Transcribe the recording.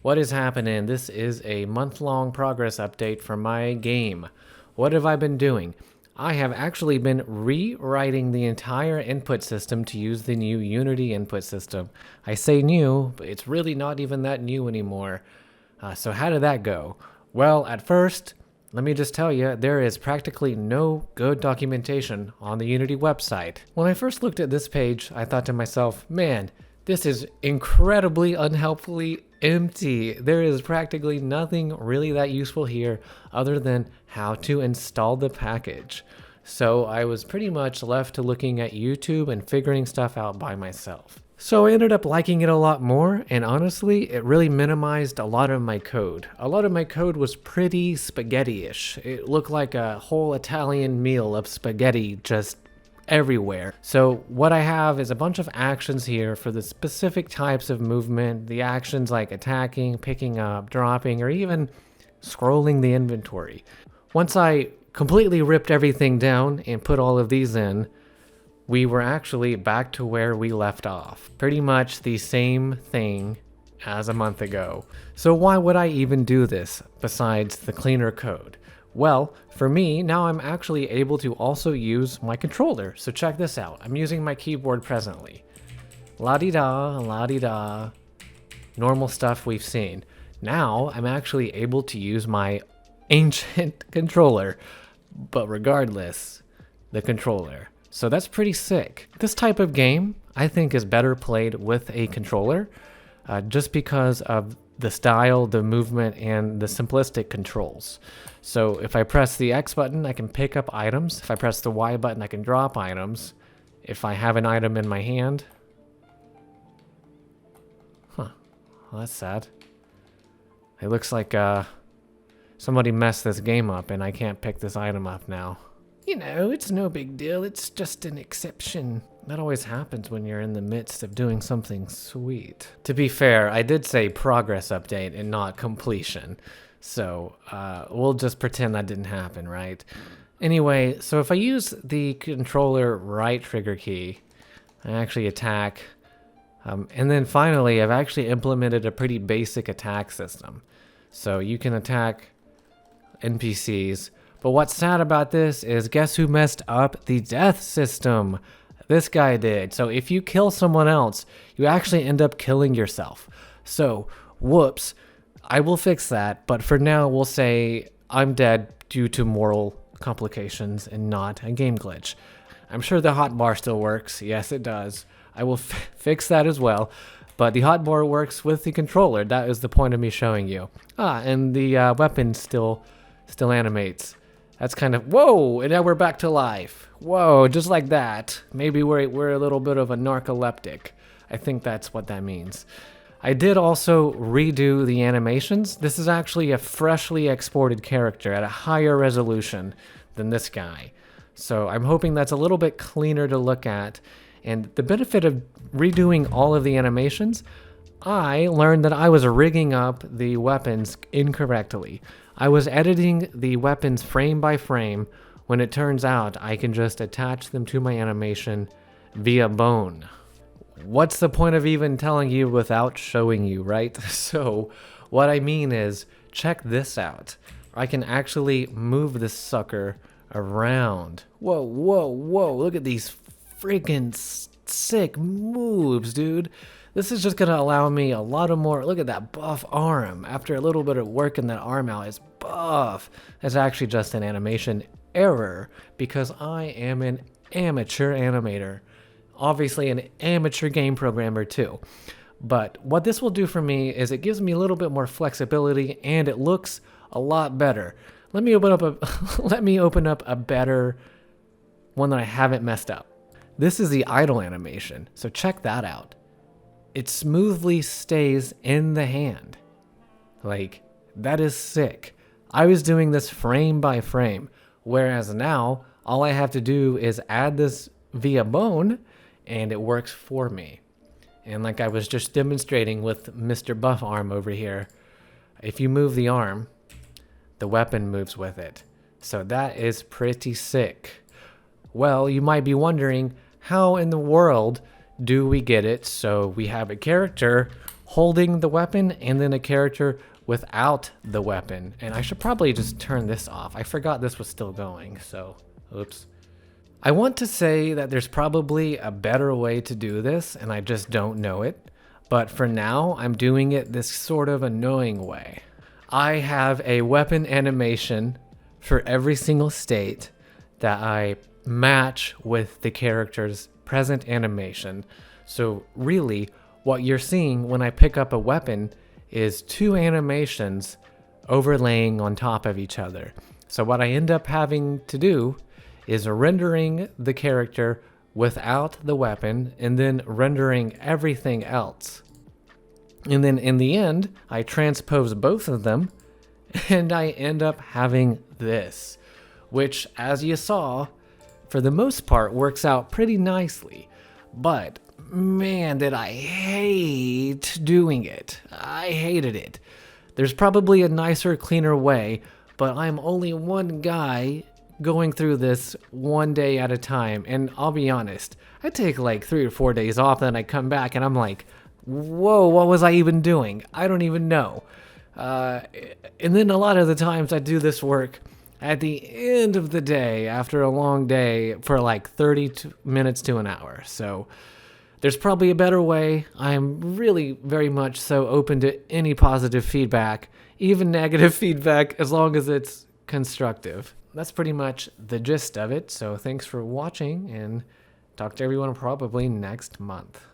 What is happening? This is a month-long progress update for my game. What have I been doing? I have actually been rewriting the entire input system to use the new Unity input system. I say new, but it's really not even that new anymore. So how did that go? Well, at first, let me just tell you, there is practically no good documentation on the Unity website. When I first looked at this page, I thought to myself, man, this is incredibly unhelpfully empty. There is practically nothing really that useful here other than how to install the package. So I was pretty much left to looking at YouTube and figuring stuff out by myself. So I ended up liking it a lot more, and honestly, it really minimized a lot of my code. A lot of my code was pretty spaghetti-ish. It looked like a whole Italian meal of spaghetti just everywhere. So what I have is a bunch of actions here for the specific types of movement, the actions like attacking, picking up, dropping, or even scrolling the inventory. Once I completely ripped everything down and put all of these in, we were actually back to where we left off. Pretty much the same thing as a month ago. So why would I even do this besides the cleaner code? Well, for me, now I'm actually able to also use my controller. So check this out. I'm using my keyboard presently. La-di-da, la-di-da. Normal stuff we've seen. Now I'm actually able to use my ancient controller, but regardless, the controller. So that's pretty sick. This type of game, I think, is better played with a controller, just because of the style, the movement, and the simplistic controls. So if I press the X button, I can pick up items. If I press the Y button, I can drop items. If I have an item in my hand... Huh. Well, that's sad. It looks like somebody messed this game up and I can't pick this item up now. You know, it's no big deal. It's just an exception. That always happens when you're in the midst of doing something sweet. To be fair, I did say progress update and not completion. So we'll just pretend that didn't happen, right? Anyway, so if I use the controller right trigger key, I actually attack. And then finally, I've actually implemented a pretty basic attack system. So you can attack NPCs. But what's sad about this is, guess who messed up the death system? This guy did. So if you kill someone else, you actually end up killing yourself. So, whoops. I will fix that, but for now we'll say I'm dead due to moral complications and not a game glitch. I'm sure the hotbar still works. Yes, it does. I will fix that as well. But the hotbar works with the controller. That is the point of me showing you. And the weapon still animates. That's kind of, whoa, and now we're back to life. Whoa, just like that. Maybe we're a little bit of a narcoleptic. I think that's what that means. I did also redo the animations. This is actually a freshly exported character at a higher resolution than this guy. So I'm hoping that's a little bit cleaner to look at. And the benefit of redoing all of the animations, I learned that I was rigging up the weapons incorrectly. I was editing the weapons frame by frame when it turns out I can just attach them to my animation via bone. What's the point of even telling you without showing you, right? So what I mean is, check this out. I can actually move this sucker around. Whoa, whoa, whoa, look at these freaking sick moves, dude. This is just going to allow me a lot of more. Look at that buff arm. After a little bit of working that arm out, it's buff. That's actually just an animation error because I am an amateur animator. Obviously an amateur game programmer too. But what this will do for me is it gives me a little bit more flexibility and it looks a lot better. Let me open up a better one that I haven't messed up. This is the idle animation. So check that out. It smoothly stays in the hand. Like, that is sick. I was doing this frame by frame, whereas now all I have to do is add this via bone and it works for me. And like I was just demonstrating with Mr. Buff Arm over here, if you move the arm, the weapon moves with it. So that is pretty sick. Well, you might be wondering, how in the world do we get it so we have a character holding the weapon and then a character without the weapon. And I should probably just turn this off. I forgot this was still going, so oops. I want to say that there's probably a better way to do this and I just don't know it. But for now, I'm doing it this sort of annoying way. I have a weapon animation for every single state that I match with the character's present animation. So really, what you're seeing when I pick up a weapon is two animations overlaying on top of each other. So what I end up having to do is rendering the character without the weapon and then rendering everything else. And then in the end, I transpose both of them and I end up having this, which, as you saw, for the most part works out pretty nicely. But man, did I hate doing it. I hated it. There's probably a nicer, cleaner way, but I'm only one guy going through this one day at a time. And I'll be honest, I take like 3 or 4 days off, then I come back and I'm like, whoa, what was I even doing? I don't even know. And then a lot of the times I do this work at the end of the day after a long day for like 30 minutes to an hour. So there's probably a better way. I'm really very much so open to any positive feedback, even negative feedback, as long as it's constructive. That's pretty much the gist of it. So thanks for watching and talk to everyone probably next month.